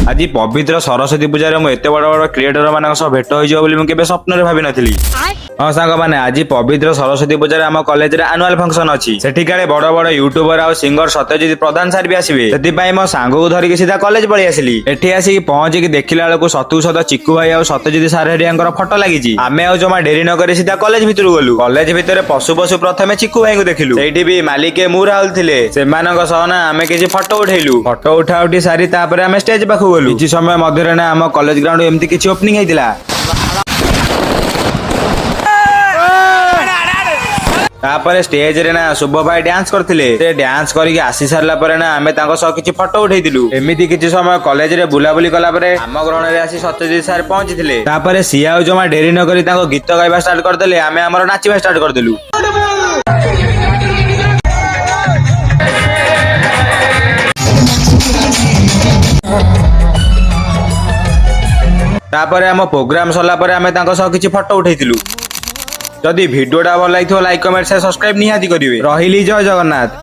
आज पवित्र सरस्वती पूजा रे एते बड़ बड़ क्रिएटर मान भेट हो स्वप्न भावी नी। हाँ सांग मैंने आज पवित्र सरस्वती पूजा आम कॉलेज रे एनुअल फंक्शन अच्छी सेठी काले बड़ बड़ यूट्यूबर आ सिंगर सत्यजित प्रधान सार भी आसवे से मो सांग को धरिक सीधा कॉलेज पलि आसिली। एठी आसिक पहुंचिक देखला बेलू सतु सत चिकू भाई आ सत्यजित सार हेरिया फटो लगी आमे आ जमा डेरी नक सीधा कॉलेज भितर गलु। कॉलेज भितर पशु पशु प्रथमे चिकू भाई को देखिलु सेठी भी मालिके मु राहुल थिले सेमानक सह ना आमे किछि फटो उठेलु। फटो उठा उठी सारी तापर आमे स्टेज पाखु गलु। किछि समय मध्यरे ना आम कॉलेज ग्राउंड एमती किछि ओपनिंग हेतिला। तापर स्टेज रे ना शुभ भाई डांस करथिले से डांस करिक आसी सारला परे ना आमे तांको सह किछि फोटो उठैतिलु। एमिति किछि समय कॉलेज रे बुलाबुली कला परे आम ग्रहण रे आसी सत्यजित सर पहुंचिथिले। तापर सिया जमा डेरी न करी तांको गीत गाइबा स्टार्ट करदेले आमे हमर नाचिबा स्टार्ट करदेलु। तापर आम प्रोग्राम सरला परे आमे तांको सह किछि फोटो उठैतिलु। जदि वीडियोटा भल लगी लाइक कमेंट शेयर सब्सक्राइब निहाती करिवे। रहिली जय जगन्नाथ।